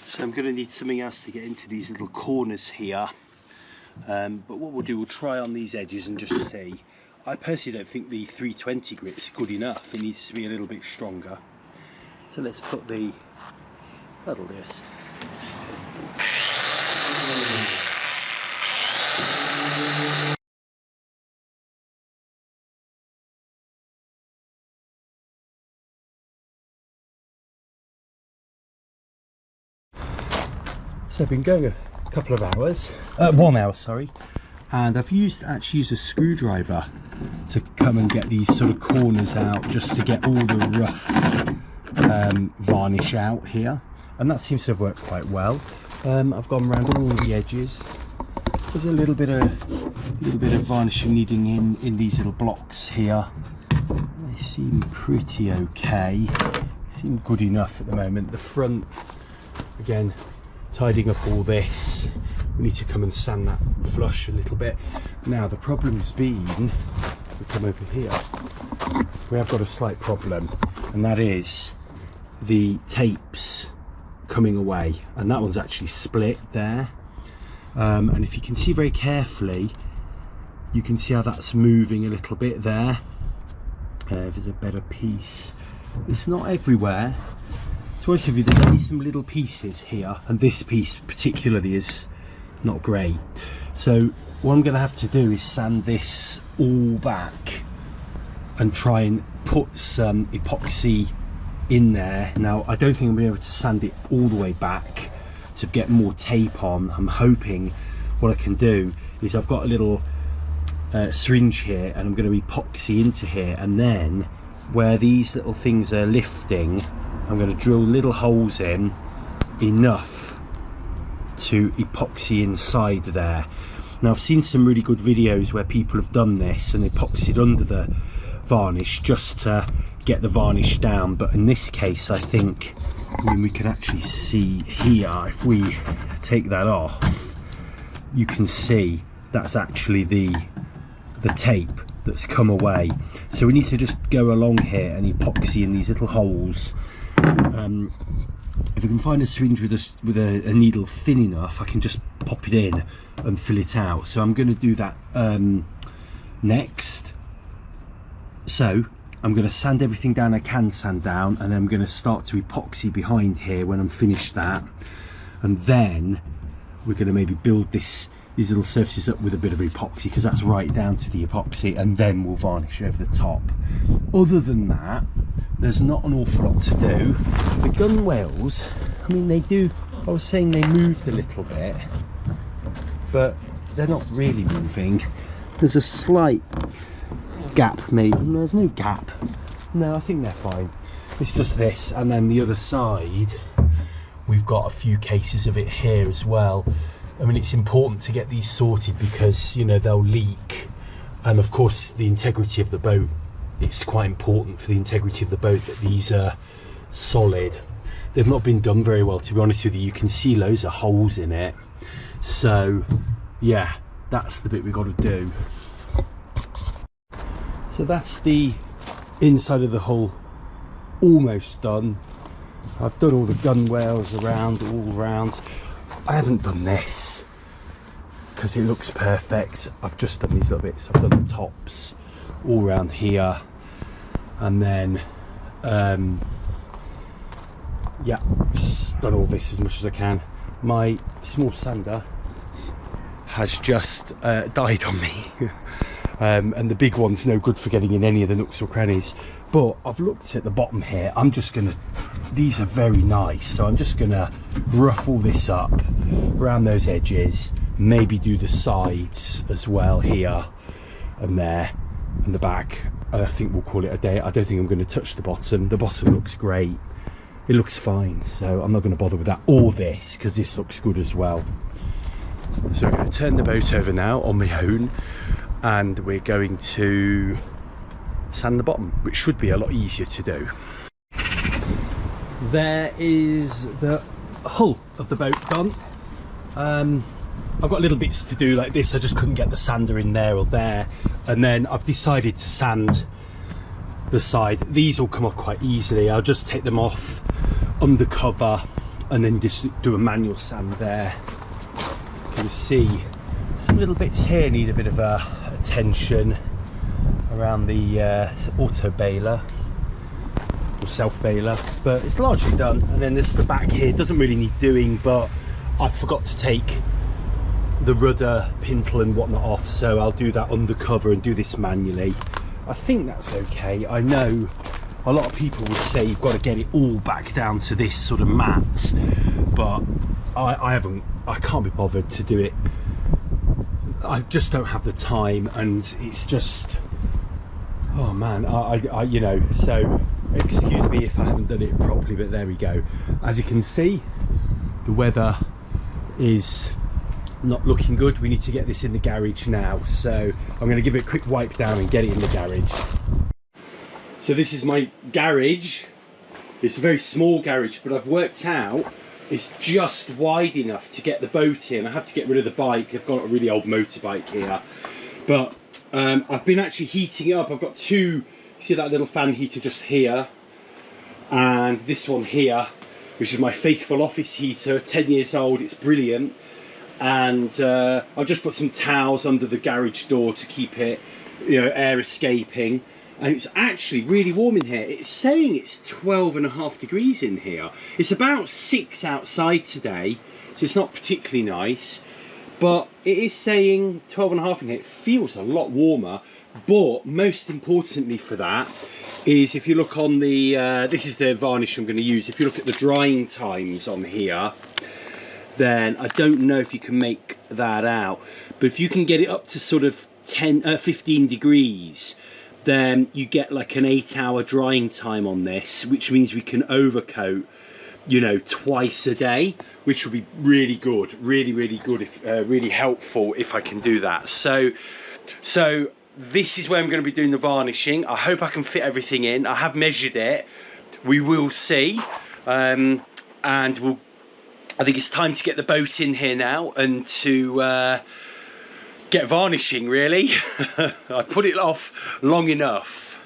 So I'm going to need something else to get into these little corners here, but what we'll do, we'll try on these edges and just see. I personally don't think the 320 grit is good enough. It needs to be a little bit stronger. So let's put the, that'll do us. So I've been going a couple of hours, 1 hour, sorry, and I've actually used a screwdriver to come and get these sort of corners out, just to get all the rough varnish out here, and that seems to have worked quite well. I've gone around all the edges. There's a little bit of varnishing needing in these little blocks here. They seem pretty okay. They seem good enough at the moment. The front, again, tidying up all this. We need to come and sand that flush a little bit. Now the problem's been, we come over here, we have got a slight problem, and that is the tapes coming away, and that one's actually split there, and if you can see very carefully, you can see how that's moving a little bit there. If there's a better piece, it's not everywhere. To be honest with you, there's only some little pieces here, and this piece particularly is not great. So what I'm going to have to do is sand this all back and try and put some epoxy in there. Now I don't think I'm going to be able to sand it all the way back to get more tape on. I'm hoping what I can do is, I've got a little syringe here, and I'm going to epoxy into here, and then where these little things are lifting, I'm going to drill little holes in enough to epoxy inside there. Now I've seen some really good videos where people have done this and epoxied under the varnish just to get the varnish down, but in this case I think, I mean, we can actually see here, if we take that off, you can see that's actually the tape that's come away. So we need to just go along here and epoxy in these little holes. If we can find a syringe with a needle thin enough, I can just pop it in and fill it out. So I'm going to do that next. So I'm going to sand everything down I can sand down, and then I'm going to start to epoxy behind here when I'm finished that, and then we're going to maybe build these little surfaces up with a bit of epoxy, because that's right down to the epoxy, and then we'll varnish over the top. Other than that, there's not an awful lot to do. The gunwales, I mean, they do, I was saying they moved a little bit, but they're not really moving. There's a slight gap maybe. No, there's no gap. No, I think they're fine. It's just this, and then the other side, we've got a few cases of it here as well. I mean, it's important to get these sorted because, you know, they'll leak, and of course the integrity of the boat, it's quite important for the integrity of the boat that these are solid. They've not been done very well, to be honest with you. You can see loads of holes in it. So yeah, that's the bit we've got to do. So that's the inside of the hull almost done. I've done all the gunwales all around. I haven't done this because it looks perfect. I've just done these little bits. I've done the tops all around here, and then yeah, just done all this as much as I can. My small sander has just died on me. And the big one's no good for getting in any of the nooks or crannies, but I've looked at the bottom here. I'm just gonna, these are very nice, so I'm just gonna rough all this up around those edges, maybe do the sides as well here and there and the back, and I think we'll call it a day. I don't think I'm going to touch the bottom. The bottom looks great, it looks fine, so I'm not going to bother with that or this, because this looks good as well. So we're going to turn the boat over now on my own, and we're going to sand the bottom, which should be a lot easier to do. There is the hull of the boat done. I've got little bits to do like this. I just couldn't get the sander in there or there, and then I've decided to sand the side. These will come off quite easily. I'll just take them off undercover and then just do a manual sand there. You can see some little bits here need a bit of attention around the auto baler or self baler, but it's largely done. And then there's the back here, doesn't really need doing, but I forgot to take the rudder pintle and whatnot off, so I'll do that undercover and do this manually. I think that's okay. I know a lot of people would say you've got to get it all back down to this sort of mat, but I can't be bothered to do it. I just don't have the time, and it's just, oh man, I you know, so excuse me if I haven't done it properly, but there we go. As you can see, the weather is not looking good. We need to get this in the garage now, so I'm going to give it a quick wipe down and get it in the garage. So this is my garage. It's a very small garage, but I've worked out it's just wide enough to get the boat in. I have to get rid of the bike. I've got a really old motorbike here, but I've been actually heating it up. I've got two, see that little fan heater just here, and this one here, which is my faithful office heater, 10 years old. It's brilliant. And I've just put some towels under the garage door to keep it, you know, air escaping. And it's actually really warm in here. It's saying it's 12.5 degrees in here. It's about 6 outside today, so it's not particularly nice, but it is saying 12.5 in here. It feels a lot warmer, but most importantly for that is, if you look on the this is the varnish I'm going to use. If you look at the drying times on here, then I don't know if you can make that out, but if you can get it up to sort of 15 degrees, then you get like an 8-hour drying time on this, which means we can overcoat, you know, twice a day, which will be really good, really good, if really helpful if I can do that. So this is where I'm going to be doing the varnishing. I hope I can fit everything in. I have measured it. We will see, and I think it's time to get the boat in here now and to get varnishing, really. I put it off long enough.